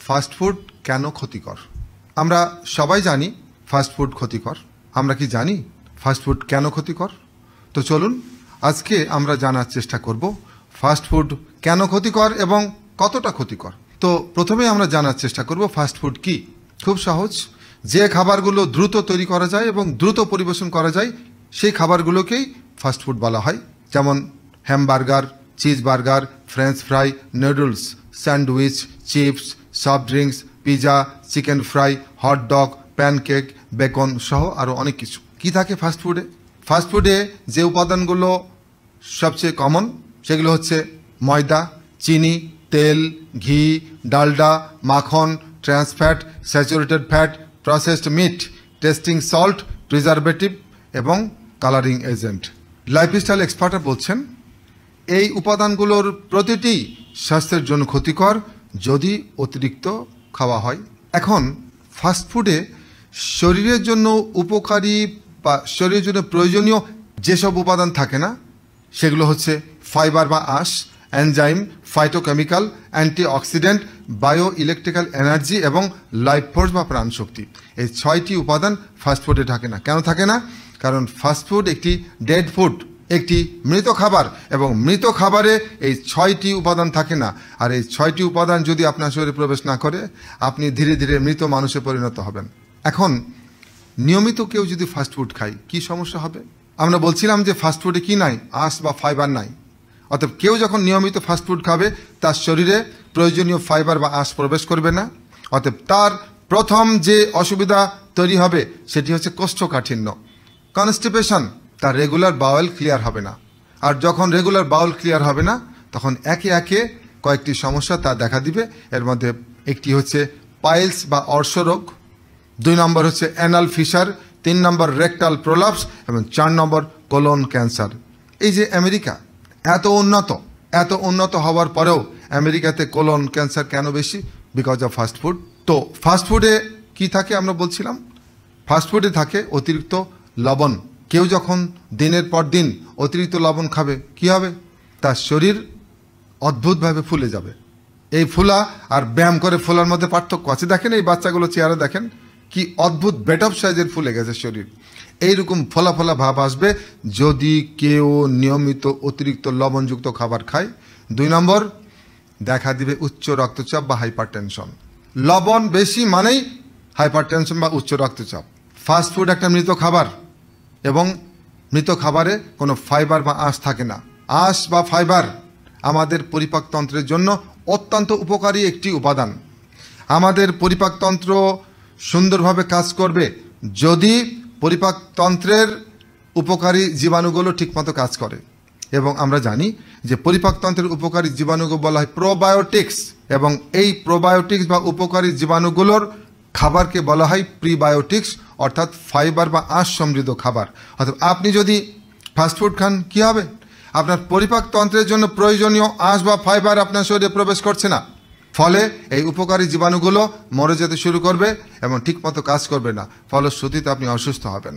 Fast food কেন ক্ষতিকর? আমরা সবাই জানি ফাস্টফুড ক্ষতিকর। আমরা কি জানি ফাস্টফুড কেন ক্ষতিকর? তো চলুন আজকে আমরা জানার চেষ্টা করব ফাস্টফুড কেন ক্ষতিকর এবং কতটা ক্ষতিকর। তো প্রথমে আমরা জানার চেষ্টা করব ফাস্টফুড কি। খুব সহজ, যে খাবারগুলো দ্রুত তৈরি করা যায় এবং দ্রুত পরিবেশন করা যায় সেই খাবারগুলোকেই ফাস্টফুড বলা হয়। যেমন hamburger, cheese burger, French fry, noodles, sandwich, chips, soft drinks, pizza, chicken fry, hot dog, pancake, beacon সহ আরও অনেক কিছু। কি থাকে ফাস্টফুডে? ফাস্টফুডে যে উপাদানগুলো সবচেয়ে কমন সেগুলো হচ্ছে ময়দা, চিনি, তেল, ঘি, ডালডা, মাখন, trans fat, saturated fat, processed meet, testing salt, preservative এবং কালারিং এজেন্ট। লাইফস্টাইল এক্সপার্টরা বলছেন এই উপাদানগুলোর প্রতিটি স্বাস্থ্যের জন্য ক্ষতিকর যদি অতিরিক্ত খাওয়া হয়। এখন ফাস্টফুডে শরীরের জন্য উপকারী বা শরীরের জন্য প্রয়োজনীয় যেসব উপাদান থাকে না সেগুলো হচ্ছে ফাইবার বা আঁশ, enzyme, phytochemical, antioxidant, bio electrical energy এবং লাইফ ফোর্স বা প্রাণশক্তি। এই 6টি উপাদান ফাস্টফুডে থাকে না। কেন থাকে না? কারণ ফাস্টফুড একটি ডেড ফুড, একটি মৃত খাবার, এবং মৃত খাবারে এই 6টি উপাদান থাকে না। আর এই 6টি উপাদান যদি আপনার শরীরে প্রবেশ না করে আপনি ধীরে ধীরে মৃত মানুষে পরিণত হবেন। এখন নিয়মিত কেউ যদি ফাস্টফুড খায় কি সমস্যা হবে? আমরা বলছিলাম যে ফাস্টফুডে কি নাই? আঁশ বা ফাইবার নাই। অতএব কেউ যখন নিয়মিত ফাস্টফুড খাবে তার শরীরে প্রয়োজনীয় ফাইবার বা আঁশ প্রবেশ করবে না। অতএব তার প্রথম যে অসুবিধা তৈরি হবে সেটি হচ্ছে কোষ্ঠকাঠিন্য, কনস্টিপেশন। তার রেগুলার বাউল ক্লিয়ার হবে না। আর যখন রেগুলার বাউল ক্লিয়ার হবে না তখন একে একে কয়েকটি সমস্যা তা দেখা দিবে। এর মধ্যে একটি হচ্ছে পাইলস বা অর্শরোগ, 2 নম্বর হচ্ছে অ্যানাল ফিশার, 3 নম্বর রেকটাল প্রোলাপস এবং 4 নম্বর কোলন ক্যান্সার। এই যে আমেরিকা এত উন্নত হওয়ার পরেও আমেরিকাতে কোলন ক্যান্সার কেন বেশি? Because of fast food. তো ফাস্টফুডে কি থাকে আমরা বলছিলাম? ফাস্টফুডে থাকে অতিরিক্ত লবণ। কেউ যখন দিনের পর দিন অতিরিক্ত লবণ খাবে কি হবে? তার শরীর অদ্ভুতভাবে ফুলে যাবে। এই ফুলা আর ব্যায়াম করে ফোলার মধ্যে পার্থক্য আছে। দেখেন এই বাচ্চাগুলো চেহারা দেখেন কি অদ্ভুত বেটপ সাইজের ফুলে গেছে শরীর। এইরকম ফোলা ফোলা ভাব আসবে যদি কেউ নিয়মিত অতিরিক্ত লবণযুক্ত খাবার খায়। 2 নম্বর দেখা দিবে উচ্চ রক্তচাপ বা হাইপারটেনশন। লবণ বেশি মানেই হাইপারটেনশন বা উচ্চ রক্তচাপ। ফাস্টফুড একটা মৃত খাবার এবং মৃত খাবারে কোনো ফাইবার বা আঁশ থাকে না। আঁশ বা ফাইবার আমাদের পরিপাকতন্ত্রের জন্য অত্যন্ত উপকারী একটি উপাদান। আমাদের পরিপাকতন্ত্র সুন্দরভাবে কাজ করবে যদি পরিপাকতন্ত্রের উপকারী জীবাণুগুলো ঠিকমতো কাজ করে। এবং আমরা জানি যে পরিপাকতন্ত্রের উপকারী জীবাণুগুলো বলা হয় প্রোবায়োটিক্স, এবং এই প্রোবায়োটিক্স বা উপকারী জীবাণুগুলোর খাবারকে বলা হয় প্রিবায়োটিক্স, অর্থাৎ ফাইবার বা আঁশ সমৃদ্ধ খাবার। অর্থাৎ আপনি যদি ফাস্টফুড খান কি হবে? আপনার পরিপাকতন্ত্রের জন্য প্রয়োজনীয় আঁশ বা ফাইবার আপনার শরীরে প্রবেশ করছে না। ফলে এই উপকারী জীবাণুগুলো মরে যেতে শুরু করবে এবং ঠিকমতো কাজ করবে না। ফলশ্রুতিতে আপনি অসুস্থ হবেন।